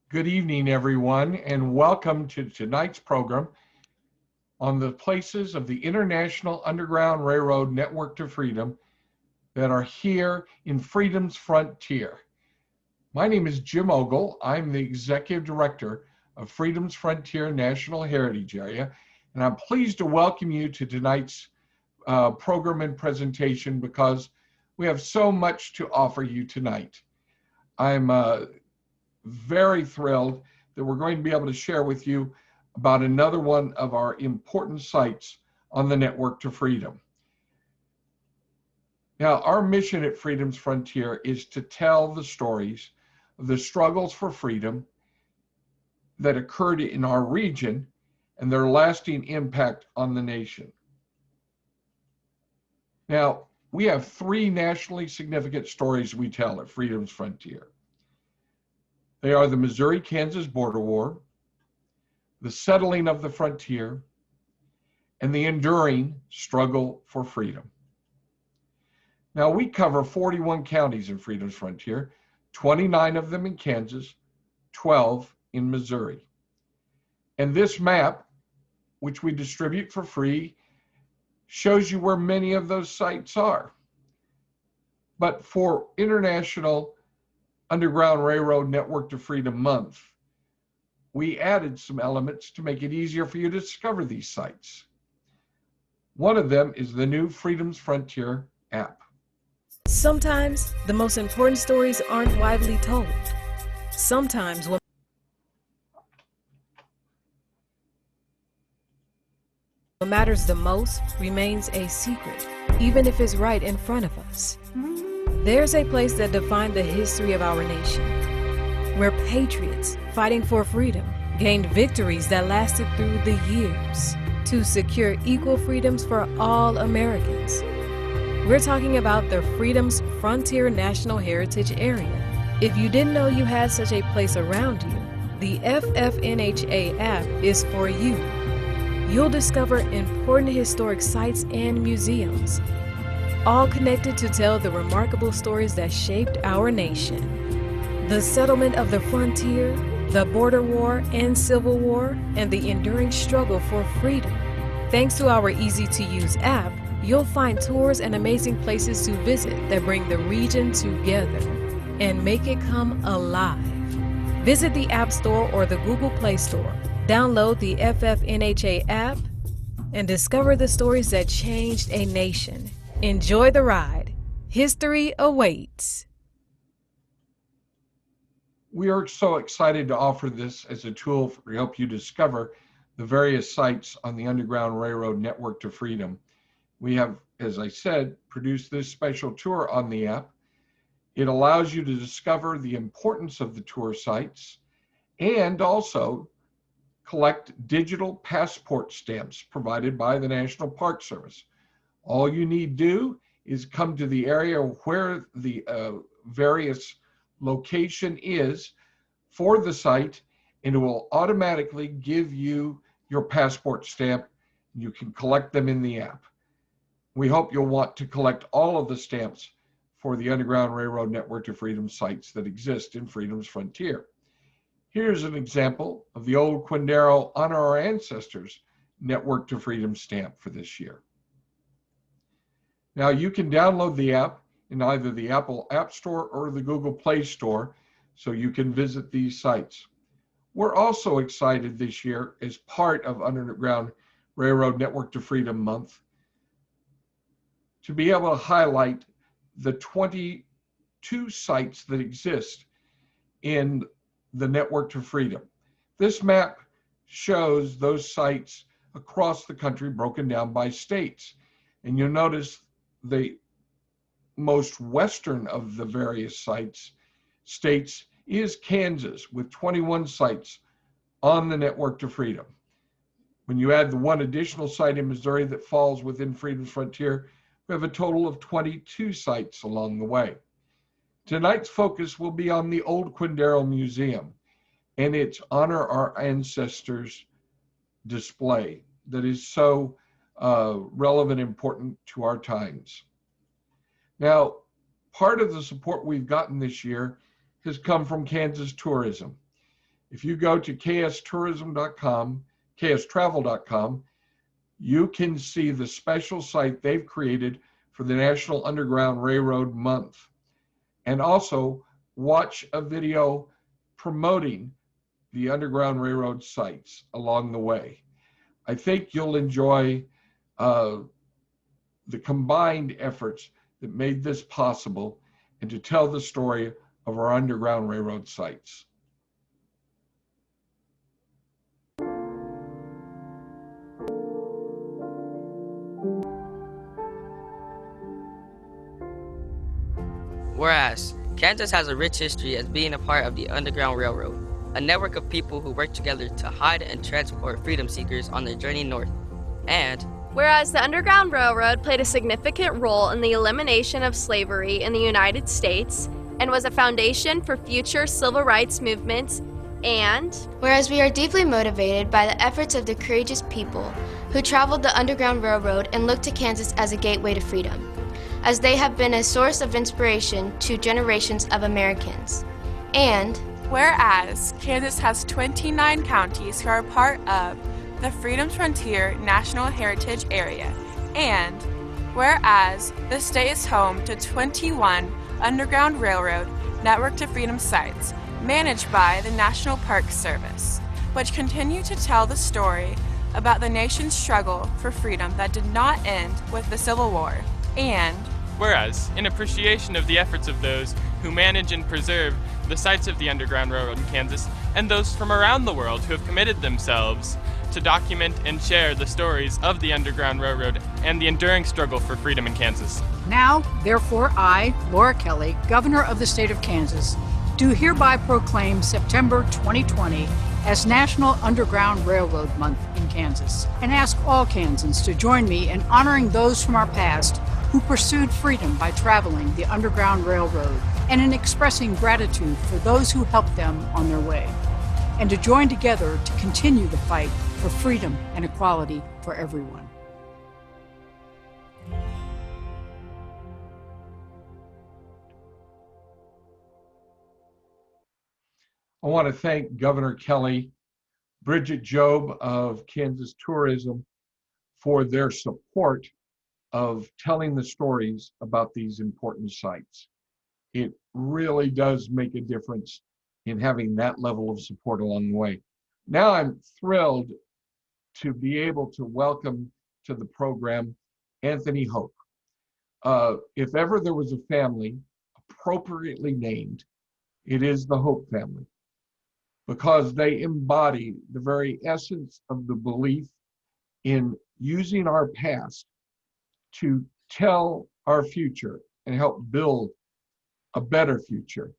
Good evening, everyone, and welcome to tonight's program on the places of the International Underground Railroad Network to Freedom that are here in Freedom's Frontier. My name is Jim Ogle. I'm the Executive Director of Freedom's Frontier National Heritage Area, and I'm pleased to welcome you to tonight's program and presentation because we have so much to offer you tonight. I'm very thrilled that we're going to be able to share with you about another one of our important sites on the Network to Freedom. Now, our mission at Freedom's Frontier is to tell the stories of the struggles for freedom that occurred in our region and their lasting impact on the nation. Now, we have three nationally significant stories we tell at Freedom's Frontier. They are the Missouri-Kansas border war, the settling of the frontier, and the enduring struggle for freedom. Now, we cover 41 counties in Freedom's Frontier, 29 of them in Kansas, 12 in Missouri. And this map, which we distribute for free, shows you where many of those sites are. But for International Underground Railroad Network to Freedom Month, we added some elements to make it easier for you to discover these sites. One of them is the new Freedom's Frontier app. Sometimes the most important stories aren't widely told. Sometimes what matters the most remains a secret, even if it's right in front of us. There's a place that defined the history of our nation, where patriots fighting for freedom gained victories that lasted through the years to secure equal freedoms for all Americans. We're talking about the Freedom's Frontier National Heritage Area. If you didn't know you had such a place around you, the FFNHA app is for you. You'll discover important historic sites and museums, all connected to tell the remarkable stories that shaped our nation. The settlement of the frontier, the border war and civil war, and the enduring struggle for freedom. Thanks to our easy-to-use app, you'll find tours and amazing places to visit that bring the region together and make it come alive. Visit the App Store or the Google Play Store. Download the FFNHA app and discover the stories that changed a nation. Enjoy the ride. History awaits. We are so excited to offer this as a tool to help you discover the various sites on the Underground Railroad Network to Freedom. We have, as I said, produced this special tour on the app. It allows you to discover the importance of the tour sites and also collect digital passport stamps provided by the National Park Service. All you need to do is come to the area where the various location is for the site, and it will automatically give you your passport stamp. You can collect them in the app. We hope you'll want to collect all of the stamps for the Underground Railroad Network to Freedom sites that exist in Freedom's Frontier. Here's an example of the Old Quindaro Honor Our Ancestors Network to Freedom stamp for this year. Now, you can download the app in either the Apple App Store or the Google Play Store, so you can visit these sites. We're also excited this year, as part of Underground Railroad Network to Freedom Month, to be able to highlight the 22 sites that exist in the Network to Freedom. This map shows those sites across the country broken down by states. And you'll notice the most western of the various states is Kansas, with 21 sites on the Network to Freedom. When you add the one additional site in Missouri that falls within Freedom's Frontier, we have a total of 22 sites along the way. Tonight's focus will be on the Old Quindaro Museum and its Honor Our Ancestors display that is so relevant and important to our times. Now, part of the support we've gotten this year has come from Kansas tourism. If you go to kstourism.com, kstravel.com, you can see the special site they've created for the National Underground Railroad Month. And also watch a video promoting the Underground Railroad sites along the way. I think you'll enjoy the combined efforts that made this possible and to tell the story of our Underground Railroad sites. Whereas, Kansas has a rich history as being a part of the Underground Railroad, a network of people who work together to hide and transport freedom seekers on their journey north. And whereas the Underground Railroad played a significant role in the elimination of slavery in the United States and was a foundation for future civil rights movements, and whereas we are deeply motivated by the efforts of the courageous people who traveled the Underground Railroad and looked to Kansas as a gateway to freedom, as they have been a source of inspiration to generations of Americans. And whereas Kansas has 29 counties who are part of the Freedom's Frontier National Heritage Area, and whereas the state is home to 21 Underground Railroad Network to Freedom sites managed by the National Park Service, which continue to tell the story about the nation's struggle for freedom that did not end with the Civil War. And whereas, in appreciation of the efforts of those who manage and preserve the sites of the Underground Railroad in Kansas, and those from around the world who have committed themselves to document and share the stories of the Underground Railroad and the enduring struggle for freedom in Kansas. Now, therefore, I, Laura Kelly, Governor of the State of Kansas, do hereby proclaim September 2020 as National Underground Railroad Month in Kansas, and ask all Kansans to join me in honoring those from our past who pursued freedom by traveling the Underground Railroad, and in expressing gratitude for those who helped them on their way, and to join together to continue the fight for freedom and equality for everyone. I want to thank Governor Kelly, Bridget Job of Kansas Tourism for their support of telling the stories about these important sites. It really does make a difference in having that level of support along the way. Now I'm thrilled to be able to welcome to the program Anthony Hope. If ever there was a family appropriately named, it is the Hope family, because they embody the very essence of the belief in using our past to tell our future and help build a better future.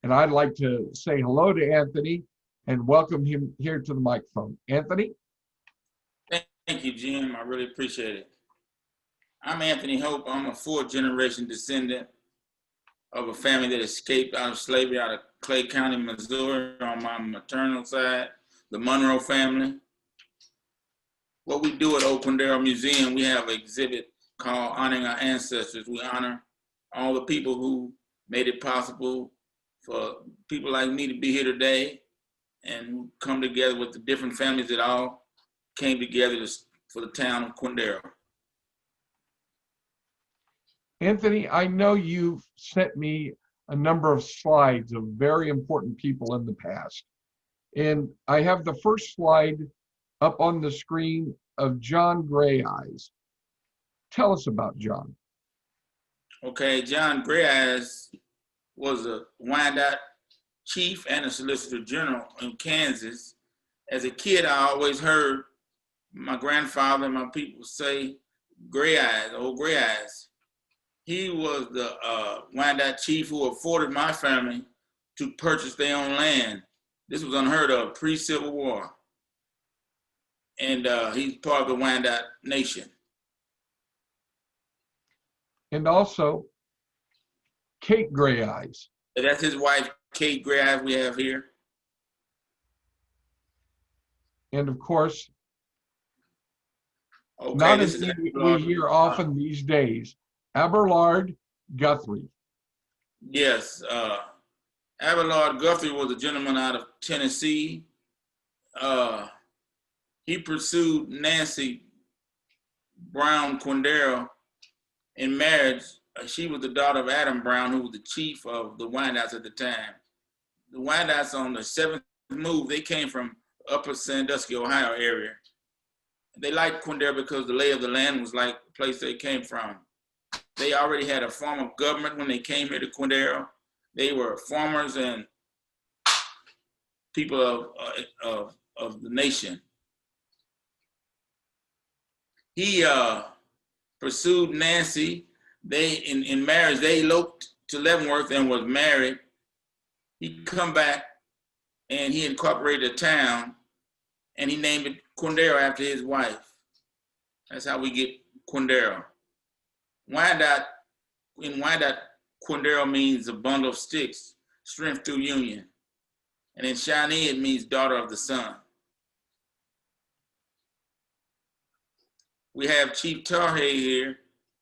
And I'd like to say hello to Anthony and welcome him here to the microphone. Anthony? Thank you, Jim. I really appreciate it. I'm Anthony Hope. I'm a fourth-generation descendant of a family that escaped out of slavery out of Clay County, Missouri on my maternal side, the Monroe family. What we do at Old Quindaro Museum, we have an exhibit called Honoring Our Ancestors. We honor all the people who made it possible for people like me to be here today and come together with the different families that all came together for the town of Quindaro. Anthony, I know you've sent me a number of slides of very important people in the past. And I have the first slide up on the screen of John Gray Eyes. Tell us about John. Okay, John Gray Eyes was a Wyandotte chief and a solicitor general in Kansas. As a kid, I always heard my grandfather and my people say, Gray Eyes, old Gray Eyes. He was the Wyandotte chief who afforded my family to purchase their own land. This was unheard of, pre-Civil War. And he's part of the Wyandotte Nation. And also, Kate Gray Eyes. That's his wife, Kate Gray Eyes, we have here. And of course, Okay, not this as is we hear often these days, Abelard Guthrie. Yes, Abelard Guthrie was a gentleman out of Tennessee. he pursued Nancy Brown Quindaro in marriage. She was the daughter of Adam Brown, who was the chief of the Wyandottes at the time. The Wyandottes on the seventh move, they came from upper Sandusky, Ohio area. They liked Quindaro because the lay of the land was like the place they came from. They already had a form of government when they came here to Quindaro. They were farmers and people of the nation. He pursued Nancy. They in marriage, they eloped to Leavenworth and was married. He come back and he incorporated a town and he named it Quindaro after his wife. That's how we get Quindaro. Wyandotte, in Wyandotte, Quindaro means a bundle of sticks, strength through union. And in Shawnee, it means daughter of the sun. We have Chief Tarhay here.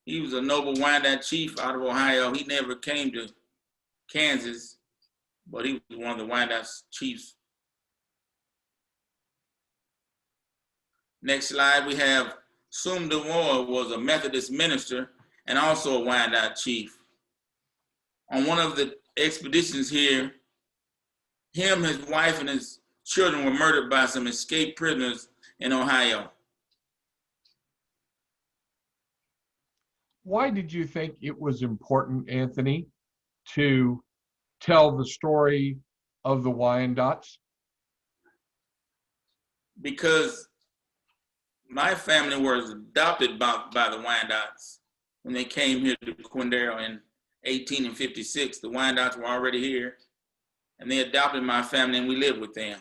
He was a noble Wyandotte chief out of Ohio. He never came to Kansas, but he was one of the Wyandotte chiefs. Next slide, we have Sum DeMoore, was a Methodist minister and also a Wyandotte chief. On one of the expeditions here, him, his wife, and his children were murdered by some escaped prisoners in Ohio. Why did you think it was important, Anthony, to tell the story of the Wyandottes? Because my family was adopted by the Wyandottes when they came here to Quindaro in 1856. The Wyandottes were already here, and they adopted my family, and we lived with them.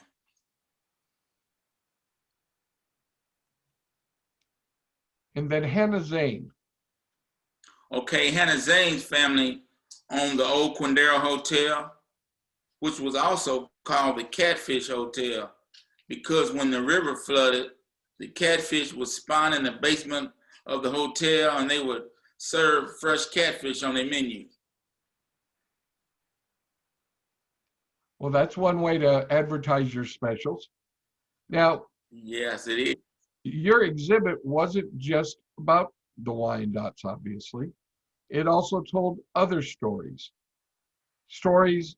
And then Hannah Zane. Okay, Hannah Zane's family owned the Old Quindaro Hotel, which was also called the Catfish Hotel, because when the river flooded, the catfish would spawn in the basement of the hotel and they would serve fresh catfish on their menu. Well, that's one way to advertise your specials. Now, yes, it is. Your exhibit wasn't just about the Wyandottes, obviously. It also told other stories, stories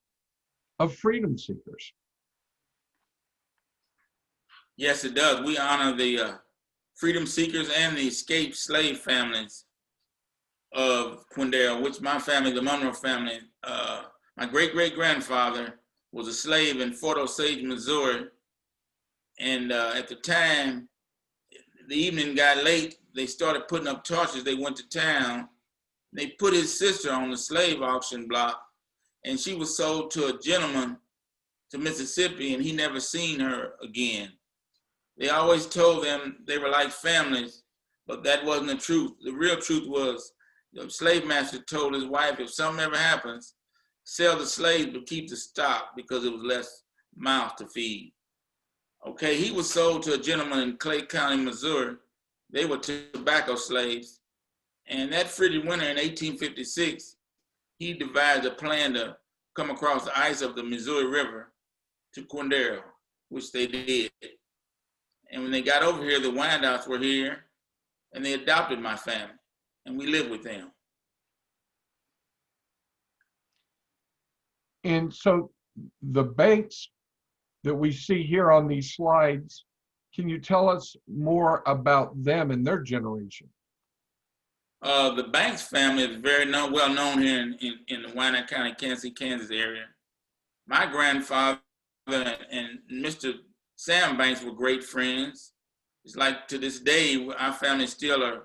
of freedom seekers. Yes, it does. We honor the freedom seekers and the escaped slave families of Quindaro, which my family, the Monroe family, my great-great-grandfather was a slave in Fort Osage, Missouri. And at the time, the evening got late, they started putting up torches. They went to town. They put his sister on the slave auction block, and she was sold to a gentleman to Mississippi, and he never seen her again. They always told them they were like families, but that wasn't the truth. The real truth was the slave master told his wife, if something ever happens, sell the slaves but keep the stock because it was less mouths to feed. Okay, he was sold to a gentleman in Clay County, Missouri. They were tobacco slaves. And that frigid winter in 1856, he devised a plan to come across the ice of the Missouri River to Quindaro, which they did. And when they got over here, the Wyandottes were here, and they adopted my family, and we lived with them. And so the banks that we see here on these slides, can you tell us more about them and their generation? The Banks family is very well known here in the Wyandotte County, Kansas area. My grandfather and Mr. Sam Banks were great friends. It's like to this day, our family still are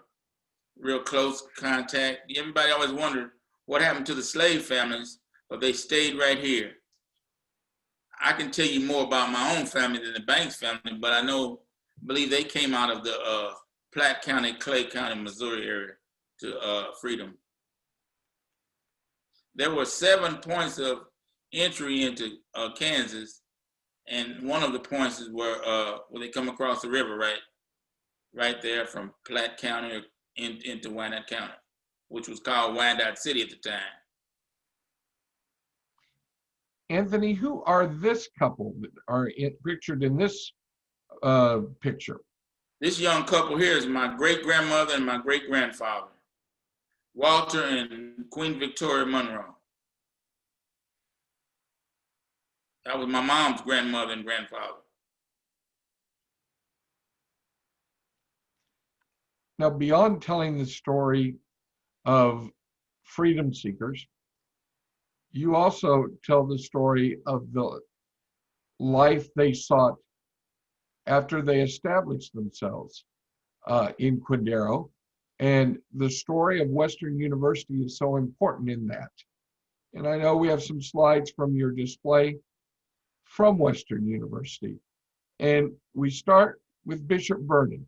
real close contact. Everybody always wondered what happened to the slave families, but they stayed right here. I can tell you more about my own family than the Banks family, but I believe they came out of the Platte County, Clay County, Missouri area to freedom. There were 7 points of entry into Kansas, and one of the points is where they come across the river, right there from Platte County into Wyandotte County, which was called Wyandotte City at the time. Anthony, who are this couple that are pictured in this picture? This young couple here is my great-grandmother and my great-grandfather, Walter and Queen Victoria Monroe. That was my mom's grandmother and grandfather. Now, beyond telling the story of freedom seekers, you also tell the story of the life they sought after they established themselves in Quindaro. And the story of Western University is so important in that. And I know we have some slides from your display from Western University. And we start with Bishop Vernon.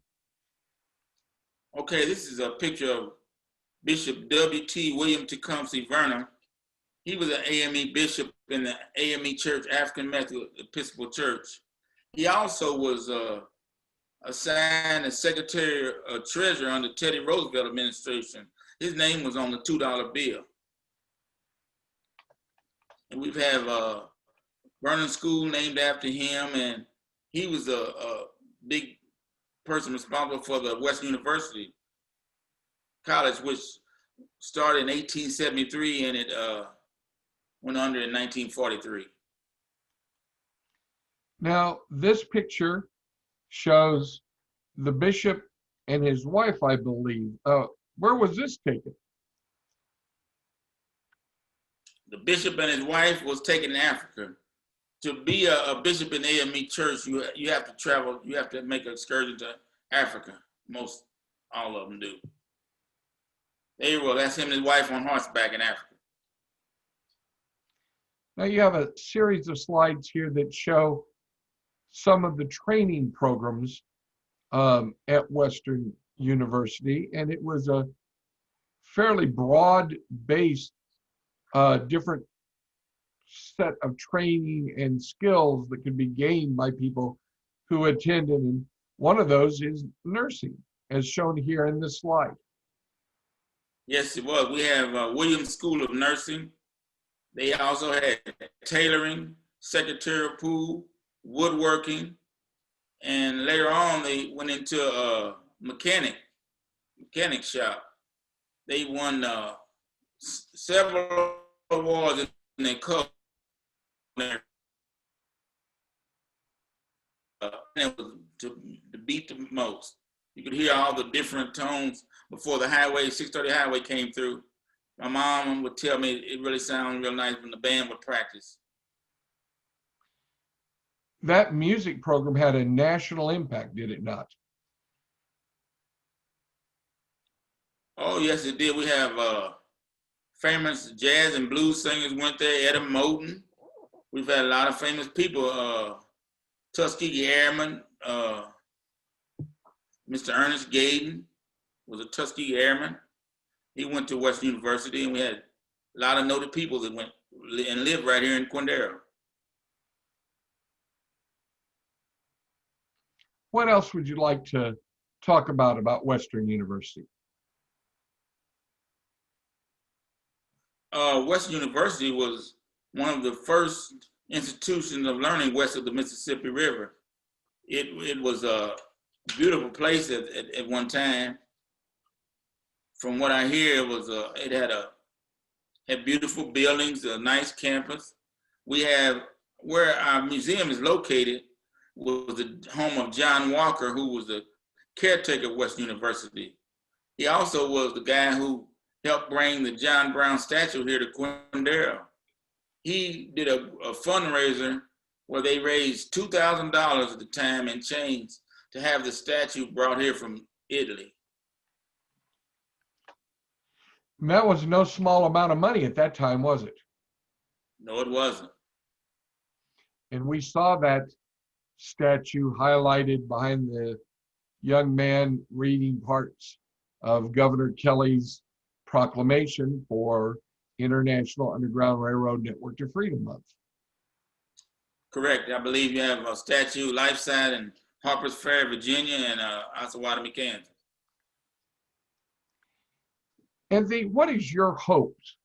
Okay, this is a picture of Bishop W.T. William Tecumseh Vernon. He was an AME bishop in the AME Church, African Methodist Episcopal Church. He also was assigned as Secretary of Treasury under Teddy Roosevelt administration. His name was on the $2 bill. And we have Vernon School named after him, and he was a big person responsible for the Western University College, which started in 1873 and it went under in 1943. Now, this picture shows the bishop and his wife, I believe. Where was this taken? The bishop and his wife was taken in Africa. To be a bishop in AME Church, you have to travel, you have to make an excursion to Africa. All of them do. That's him and his wife on horseback in Africa. Now you have a series of slides here that show some of the training programs at Western University, and it was a fairly broad-based, different set of training and skills that could be gained by people who attended, and one of those is nursing, as shown here in this slide. Yes, it was. We have Williams School of Nursing. They also had tailoring, secretarial pool, woodworking, and later on they went into a mechanic shop. They won several awards in their cup. And it was to beat the most. You could hear all the different tones before the 630 highway came through. My mom would tell me it really sounded real nice when the band would practice. That music program had a national impact, did it not? Oh, yes, it did. We have famous jazz and blues singers went there, Etta Moten. We've had a lot of famous people, Tuskegee Airman, Mr. Ernest Gaden was a Tuskegee Airman. He went to Western University, and we had a lot of noted people that went and lived right here in Quindaro. What else would you like to talk about Western University? Western University was one of the first institutions of learning west of the Mississippi River. It was a beautiful place at one time. From what I hear, it had beautiful buildings, a nice campus. We have, where our museum is located, was the home of John Walker, who was the caretaker of Western University. He also was the guy who helped bring the John Brown statue here to Quindaro. He did a fundraiser where they raised $2,000 at the time and change to have the statue brought here from Italy. That was no small amount of money at that time, was it? No, it wasn't. And we saw that statue highlighted behind the young man reading parts of Governor Kelly's proclamation for International Underground Railroad Network to Freedom Month. Correct. I believe you have a statue life-size in Harpers Ferry, Virginia, and Osawatomie, Kansas. Anthony, what is your hopes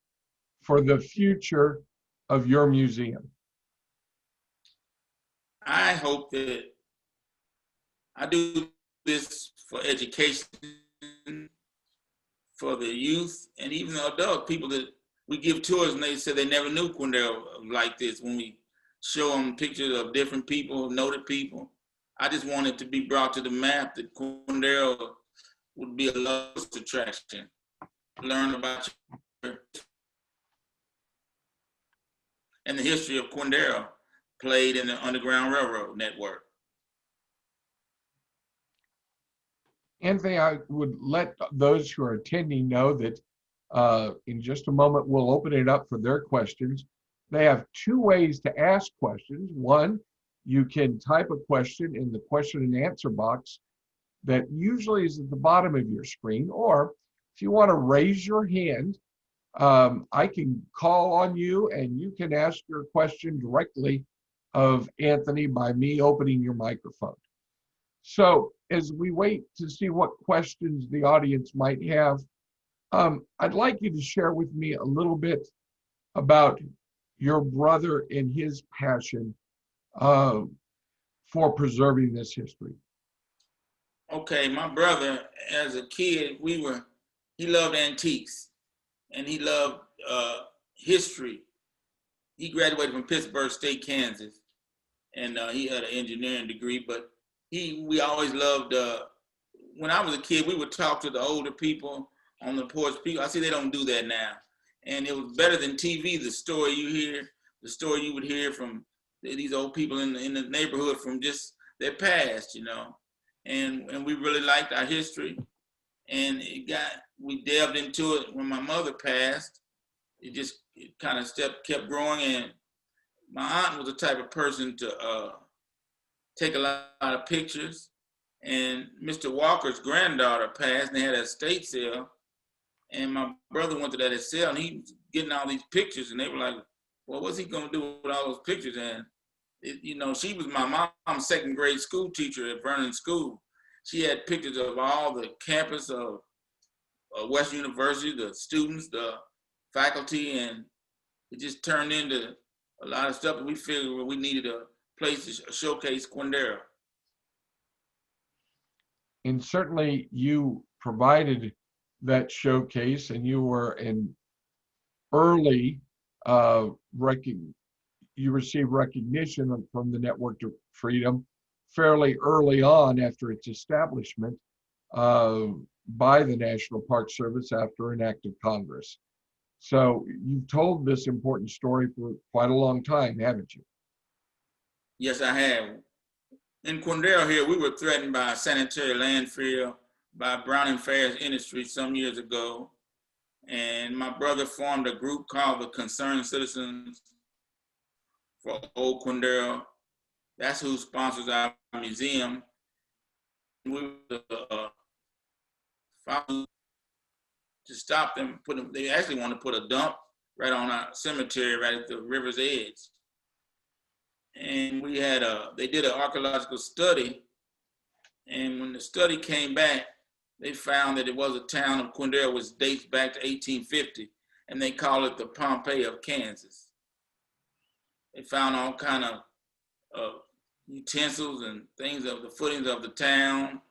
for the future of your museum? I hope that I do this for education, for the youth, and even the adult people that we give tours and they said they never knew Quindaro like this. When we show them pictures of different people, noted people, I just wanted to be brought to the map that Quindaro would be a lost attraction. Learn about your, and the history of Quindaro played in the Underground Railroad network. Anthony, I would let those who are attending know that in just a moment, we'll open it up for their questions. They have two ways to ask questions. One, you can type a question in the question and answer box that usually is at the bottom of your screen, or if you want to raise your hand, I can call on you and you can ask your question directly of Anthony by me opening your microphone. So as we wait to see what questions the audience might have, I'd like you to share with me a little bit about your brother and his passion for preserving this history. Okay, my brother, as a kid, he loved antiques and he loved history. He graduated from Pittsburgh State, Kansas, and he had an engineering degree, but we always loved, when I was a kid, we would talk to the older people on the porch. I see they don't do that now. And it was better than TV, the story you would hear from these old people in the neighborhood from just their past, you know. And we really liked our history. And we delved into it when my mother passed. It kind of kept growing. And my aunt was the type of person to take a lot of pictures. And Mr. Walker's granddaughter passed and they had an estate sale. And my brother went to that sale and he was getting all these pictures and they were like, well, what's he gonna do with all those pictures? And she was my mom's second grade school teacher at Vernon School. She had pictures of all the campus of West University, the students, the faculty, and it just turned into a lot of stuff that we figured we needed a place to showcase Quindaro. And certainly you provided that showcase and you were an early you received recognition from the Network to Freedom fairly early on after its establishment by the National Park Service after an act of Congress. So you've told this important story for quite a long time, haven't you? Yes, I have. In Quindaro here, we were threatened by a sanitary landfill by Browning Ferris Industries some years ago. And my brother formed a group called the Concerned Citizens for Old Quindaro. That's who sponsors our museum. We fought to stop them. They actually want to put a dump right on our cemetery, right at the river's edge. And they did an archaeological study. And when the study came back, they found that it was a town of Quindaro, which dates back to 1850, and they call it the Pompeii of Kansas. They found all kind of utensils and things of the footings of the town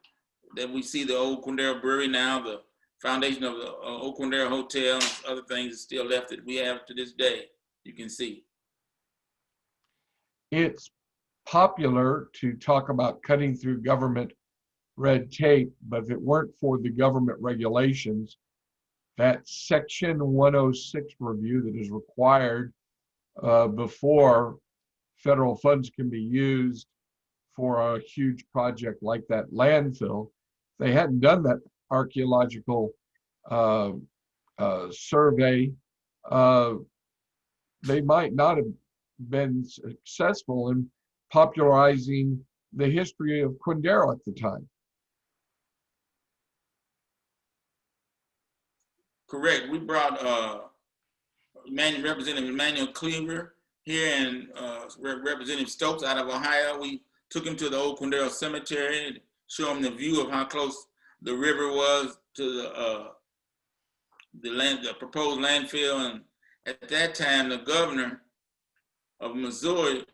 that we see the old Quindaro Brewery now, the foundation of the Old Quindaro Hotel, and other things still left that we have to this day, you can see. It's popular to talk about cutting through government red tape, but if it weren't for the government regulations, that Section 106 review that is required before federal funds can be used for a huge project like that landfill, they hadn't done that archaeological survey, they might not have been successful in popularizing the history of Quindaro at the time. Correct. We brought Representative Emmanuel Cleaver here and Representative Stokes out of Ohio. We took him to the Old Quindaro Cemetery and show him the view of how close the river was to the proposed landfill. And at that time, the governor of Missouri,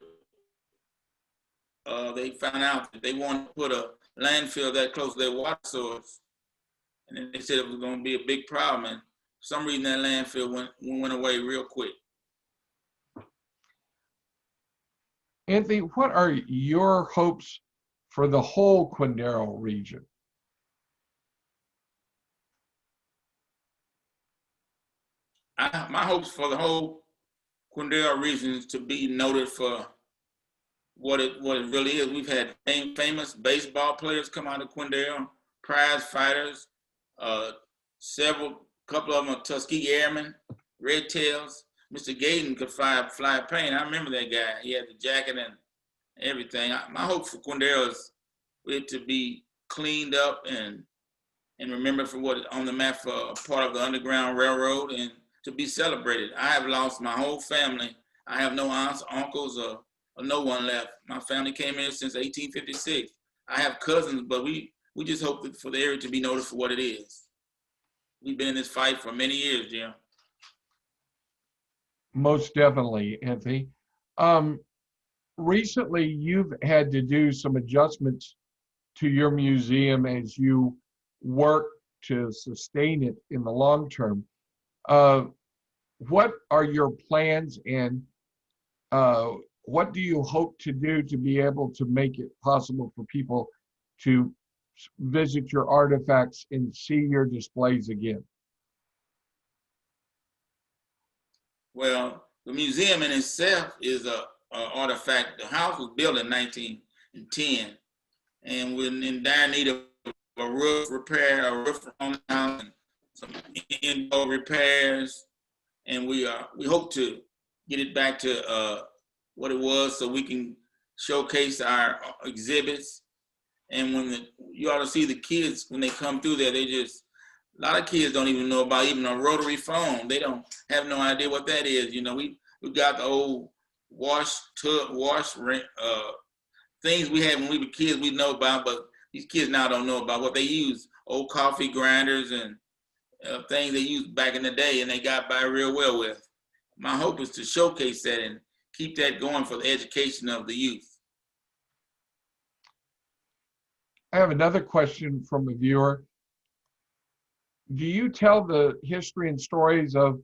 they found out that they wanted to put a landfill that close to their water source. And then they said it was going to be a big problem. And for some reason, that landfill went away real quick. Anthony, what are your hopes for the whole Quindaro region? My hopes for the whole Quindaro region is to be noted for what it really is. We've had famous baseball players come out of Quindaro, prize fighters, couple of them are Tuskegee Airmen, Red Tails. Mr. Gayden could fly a plane. I remember that guy. He had the jacket and everything. My hope for Quindaro is for it to be cleaned up and remembered for what on the map for a part of the Underground Railroad and to be celebrated. I have lost my whole family. I have no aunts, uncles, or no one left. My family came here since 1856. I have cousins, but we just hope for the area to be noticed for what it is. We've been in this fight for many years, Jim. Most definitely, Anthony. Recently, you've had to do some adjustments to your museum as you work to sustain it in the long term. What are your plans, and what do you hope to do to be able to make it possible for people to visit your artifacts and see your displays again? Well, the museum in itself is a artifact. The house was built in 1910, and we're in dire need of a roof repair, a roof on the house, and some indoor repairs, and we hope to get it back to what it was, so we can showcase our exhibits. And you ought to see the kids when they come through there. A lot of kids don't even know about even a rotary phone. They don't have no idea what that is. You know, we got the old wash things we had when we were kids we know about, but these kids now don't know about what they use. Old coffee grinders and things they used back in the day, and they got by real well with. My hope is to showcase that and keep that going for the education of the youth. I have another question from a viewer. Do you tell the history and stories of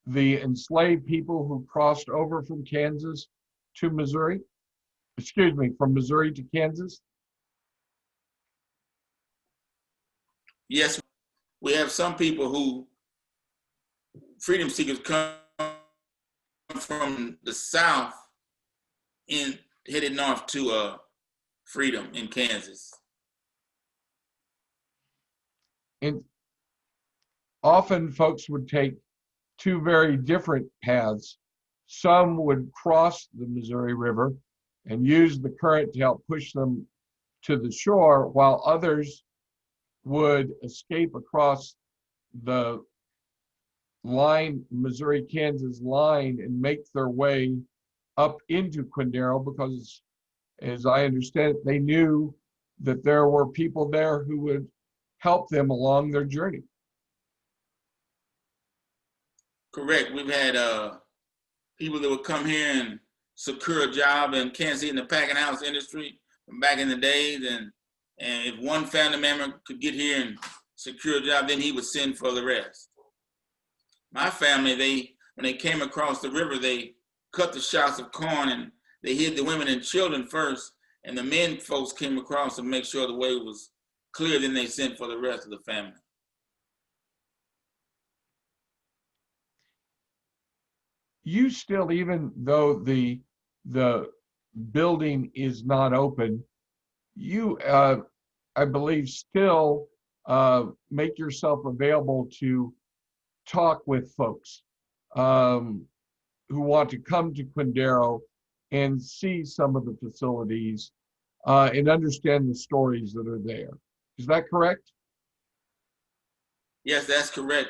the enslaved people who crossed over from Kansas to Missouri? Excuse me, from Missouri to Kansas? Yes, we have some people who, freedom seekers, come from the South and headed north to freedom in Kansas. And often folks would take two very different paths. Some would cross the Missouri River and use the current to help push them to the shore, while others would escape across the line, Missouri-Kansas line, and make their way up into Quindaro because, as I understand it, they knew that there were people there who would help them along their journey. Correct. We've had people that would come here and secure a job in Kansas City in the packing house industry from back in the days, and if one family member could get here and secure a job, then he would send for the rest. My family, when they came across the river, they cut the shocks of corn and they hid the women and children first, and the men folks came across to make sure the way was clear, then they sent for the rest of the family. You still, even though the building is not open, you, I believe, still make yourself available to talk with folks who want to come to Quindaro and see some of the facilities and understand the stories that are there. Is that correct? Yes, that's correct.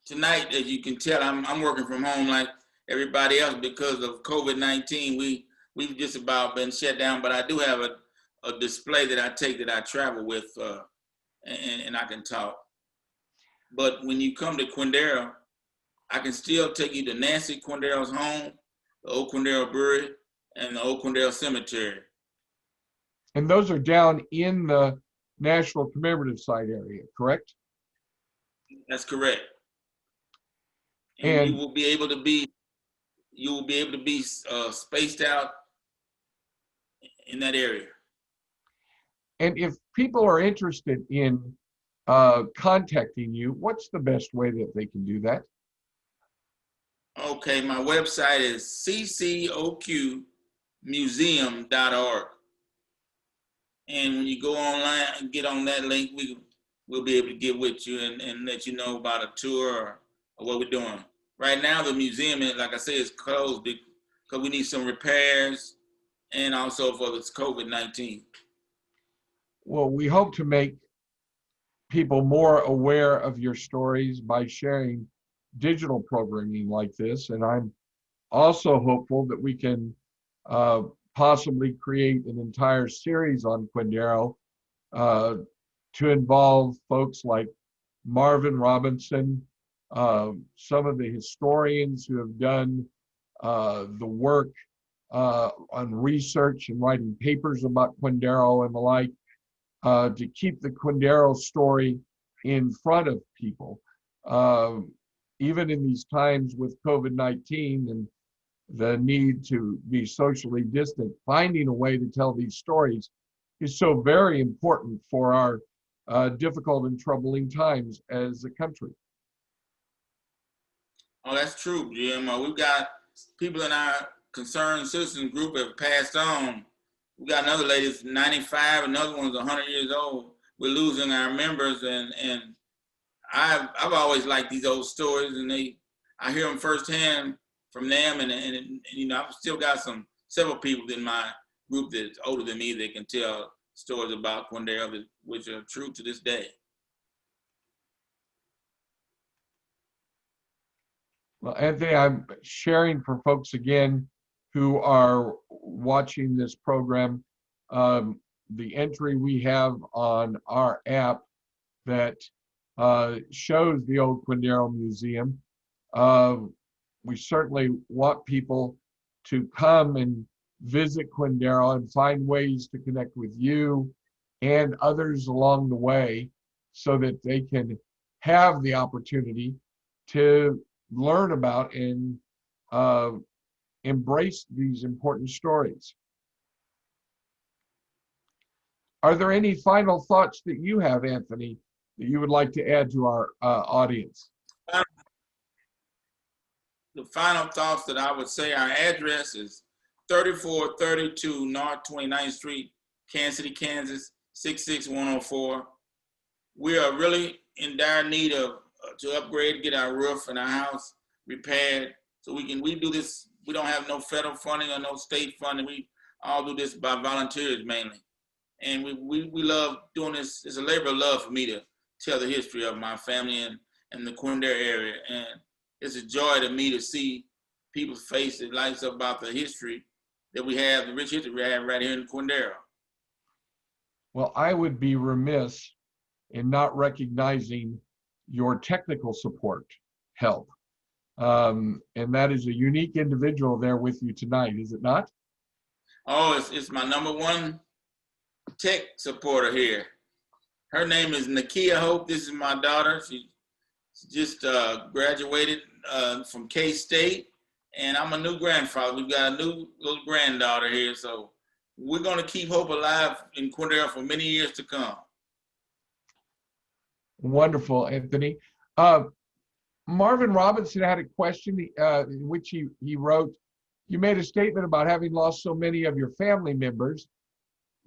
Tonight, as you can tell, I'm working from home like everybody else because of COVID-19. We've just about been shut down, but I do have a display that I take that I travel with, and I can talk. But when you come to Quindaro, I can still take you to Nancy Quindaro's home, the Old Quindaro Brewery, and the Old Quindaro Cemetery. And those are down in the National Commemorative Site area, correct? That's correct. And And you will be able to be spaced out in that area. and if people are interested in contacting you, what's the best way that they can do that? Okay, my website is ccoqmuseum.org. And when you go online and get on that link, we'll be able to get with you and let you know about a tour or what we're doing. Right now, the museum, like I said, is closed because we need some repairs and also for this COVID-19. Well, we hope to make people more aware of your stories by sharing digital programming like this. And I'm also hopeful that we can possibly create an entire series on Quindaro to involve folks like Marvin Robinson, some of the historians who have done the work on research and writing papers about Quindaro and the like, to keep the Quindaro story in front of people. Even in these times with COVID-19 and the need to be socially distant, finding a way to tell these stories is so very important for our difficult and troubling times as a country. Oh, that's true, Jim. We've got people in our concerned citizen group have passed on. We got another lady that's 95, another one's 100 years old. We're losing our members, and I've always liked these old stories, and I hear them firsthand from them, and you know, I've still got several people in my group that's older than me that can tell stories about Quindaro which are true to this day. Well, Anthony, I'm sharing for folks again who are watching this program, the entry we have on our app that shows the Old Quindaro Museum. We certainly want people to come and visit Quindaro and find ways to connect with you and others along the way so that they can have the opportunity to learn about and embrace these important stories. Are there any final thoughts that you have, Anthony, that you would like to add to our audience? The final thoughts that I would say, our address is 3432 North 29th Street, Kansas City, Kansas, 66104. We are really in dire need of to upgrade, get our roof and our house repaired. So we do this, we don't have no federal funding or no state funding. We all do this by volunteers mainly. And we love doing this. It's a labor of love for me to tell the history of my family and the Quindaro area. And it's a joy to me to see people's faces, lights up about the history that we have, the rich history we have right here in Quindaro. Well, I would be remiss in not recognizing your technical support help. And that is a unique individual there with you tonight, is it not? Oh, it's my #1 tech supporter here. Her name is Nakia Hope. This is my daughter. She just graduated from K-State, and I'm a new grandfather. We've got a new little granddaughter here, so we're going to keep hope alive in Quindaro for many years to come. Wonderful, Anthony. Marvin Robinson had a question in which he wrote, you made a statement about having lost so many of your family members,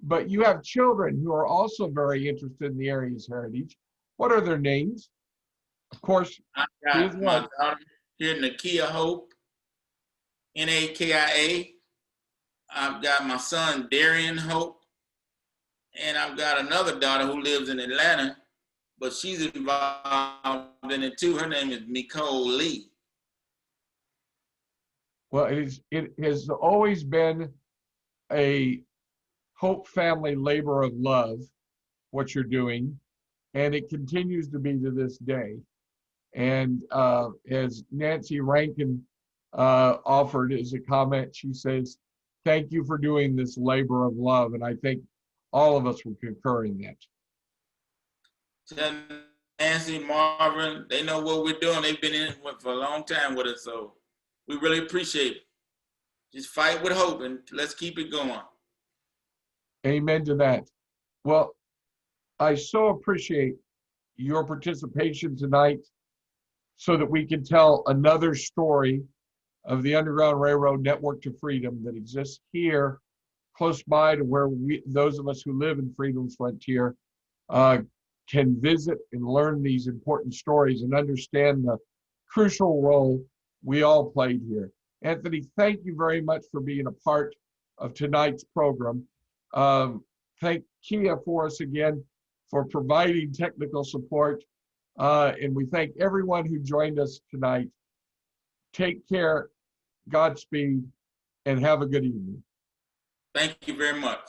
but you have children who are also very interested in the area's heritage. What are their names? Of course, I got my daughter here, Nakia Hope, Nakia. I've got my son, Darian Hope, and I've got another daughter who lives in Atlanta, but she's involved in it too. Her name is Nicole Lee. Well, it has always been a Hope family labor of love, what you're doing, and it continues to be to this day. And as Nancy Rankin offered as a comment, she says, thank you for doing this labor of love. And I think all of us would concur in that. Tell Nancy, Marvin, they know what we're doing. They've been in it for a long time with us, so we really appreciate it. Just fight with hope and let's keep it going. Amen to that. Well, I so appreciate your participation tonight so that we can tell another story of the Underground Railroad Network to Freedom that exists here close by to where those of us who live in Freedom's Frontier can visit and learn these important stories and understand the crucial role we all played here. Anthony, thank you very much for being a part of tonight's program. Thank Kia for us again for providing technical support. And we thank everyone who joined us tonight. Take care, Godspeed, and have a good evening. Thank you very much.